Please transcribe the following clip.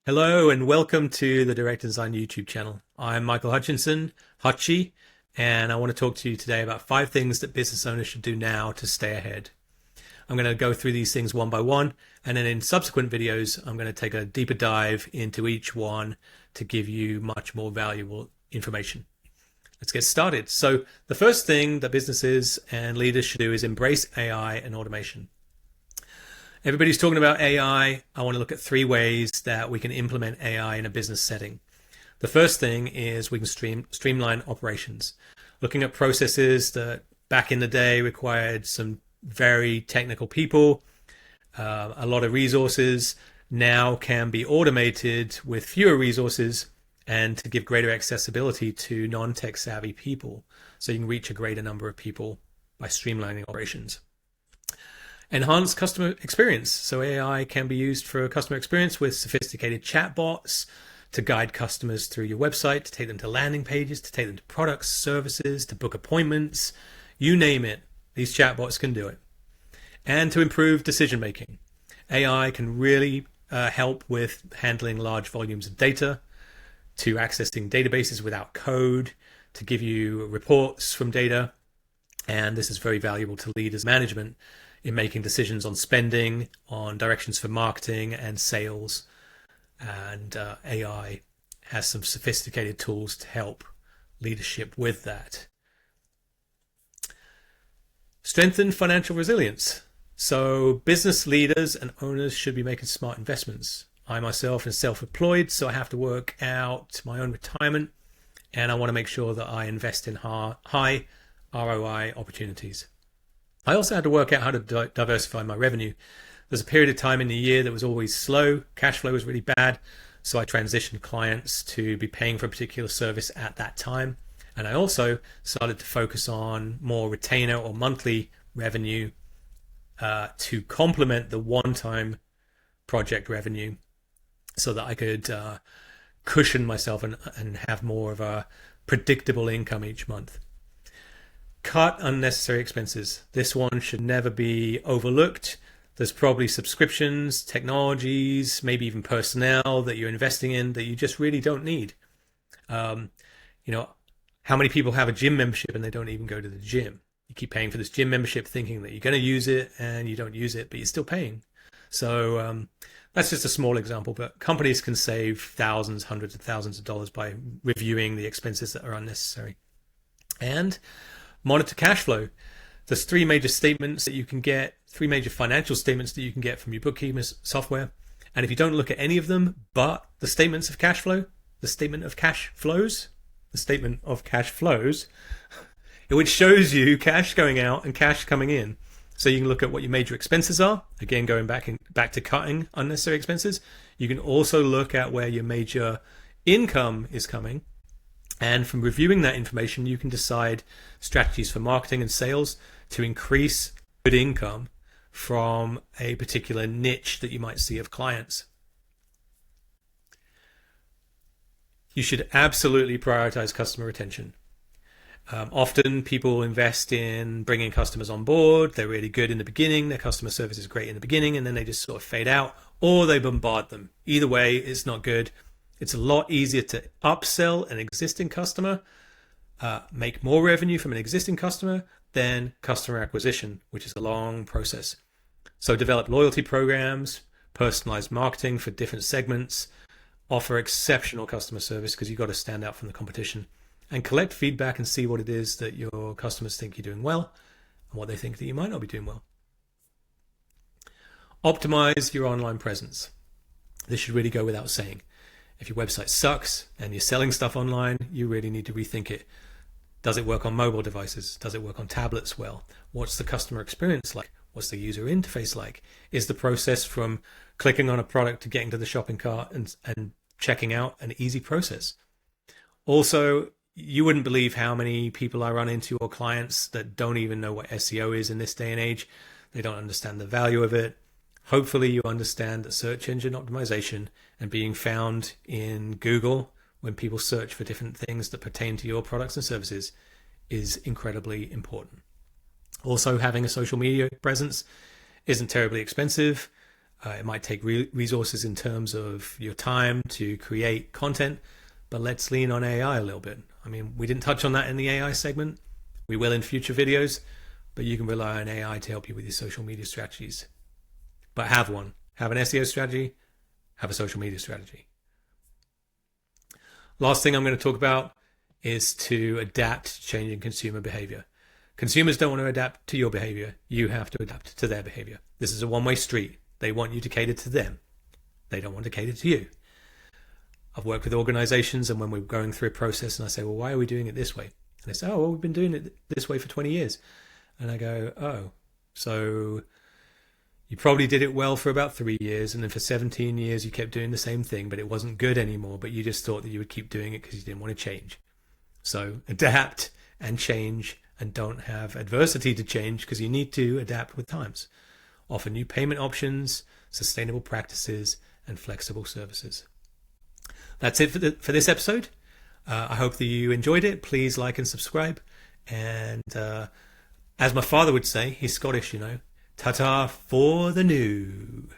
Hello and welcome to the Direct Design YouTube channel. I'm Michael Hutchinson, Hutchie, and I want to talk to you today about 5 things that business owners should do now to stay ahead. I'm going to go through these things one by one, and then in subsequent videos, I'm going to take a deeper dive into each one to give you much more valuable information. Let's get started. So the first thing that businesses and leaders should do is embrace AI and automation. Everybody's talking about AI. I want to look at 3 ways that we can implement AI in a business setting. The first thing is we can streamline operations. Looking at processes that back in the day required some very technical people, a lot of resources, now can be automated with fewer resources and to give greater accessibility to non-tech savvy people. So you can reach a greater number of people by streamlining operations. Enhance customer experience. So AI can be used for customer experience with sophisticated chatbots to guide customers through your website, to take them to landing pages, to take them to products, services, to book appointments, you name it. These chatbots can do it. And to improve decision making. AI can really help with handling large volumes of data, to accessing databases without code, to give you reports from data. And this is very valuable to leaders management in making decisions on spending, on directions for marketing and sales. And AI has some sophisticated tools to help leadership with that. Strengthen financial resilience. So business leaders and owners should be making smart investments. I myself am self-employed, so I have to work out my own retirement, and I want to make sure that I invest in high ROI opportunities. I also had to work out how to diversify my revenue. There's a period of time in the year that was always slow. Cash flow was really bad. So I transitioned clients to be paying for a particular service at that time. And I also started to focus on more retainer or monthly revenue to complement the one-time project revenue so that I could cushion myself and have more of a predictable income each month. Cut unnecessary expenses. This one should never be overlooked. There's probably subscriptions, technologies, maybe even personnel that you're investing in that you just really don't need. How many people have a gym membership and they don't even go to the gym? You keep paying for this gym membership thinking that you're going to use it and you don't use it, but you're still paying. So that's just a small example, but companies can save thousands, hundreds of thousands of dollars by reviewing the expenses that are unnecessary. And monitor cash flow. There's 3 major statements that you can get, 3 major financial statements that you can get from your bookkeepers software. And if you don't look at any of them, but the statements of cash flow, the statement of cash flows, which shows you cash going out and cash coming in. So you can look at what your major expenses are. Again, going back to cutting unnecessary expenses. You can also look at where your major income is coming. And from reviewing that information, you can decide strategies for marketing and sales to increase good income from a particular niche that you might see of clients. You should absolutely prioritize customer retention. Often people invest in bringing customers on board. They're really good in the beginning. Their customer service is great in the beginning, and then they just sort of fade out, or they bombard them. Either way, it's not good. It's a lot easier to upsell an existing customer, make more revenue from an existing customer than customer acquisition, which is a long process. So develop loyalty programs, personalized marketing for different segments, offer exceptional customer service because you've got to stand out from the competition, and collect feedback and see what it is that your customers think you're doing well and what they think that you might not be doing well. Optimize your online presence. This should really go without saying. If your website sucks and you're selling stuff online, you really need to rethink it. Does it work on mobile devices? Does it work on tablets well? What's the customer experience like? What's the user interface like? Is the process from clicking on a product to getting to the shopping cart and checking out an easy process? Also, you wouldn't believe how many people I run into or clients that don't even know what SEO is in this day and age. They don't understand the value of it. Hopefully you understand that search engine optimization and being found in Google when people search for different things that pertain to your products and services is incredibly important. Also, having a social media presence isn't terribly expensive. It might take resources in terms of your time to create content, but let's lean on AI a little bit. I mean, we didn't touch on that in the AI segment. We will in future videos, but you can rely on AI to help you with your social media strategies. But have one. Have an SEO strategy, have a social media strategy. Last thing I'm going to talk about is to adapt to changing consumer behavior. Consumers don't want to adapt to your behavior. You have to adapt to their behavior. This is a one-way street. They want you to cater to them. They don't want to cater to you. I've worked with organizations, and when we're going through a process and I say, well, why are we doing it this way? And they say, oh, well, we've been doing it this way for 20 years. And I go, oh, so you probably did it well for about 3 years, and then for 17 years you kept doing the same thing, but it wasn't good anymore, but you just thought that you would keep doing it because you didn't want to change. So adapt and change, and don't have adversity to change, because you need to adapt with times. Offer new payment options, sustainable practices, and flexible services. That's it for this episode. I hope that you enjoyed it. Please like and subscribe. And as my father would say, he's Scottish, you know, ta-ta for the new.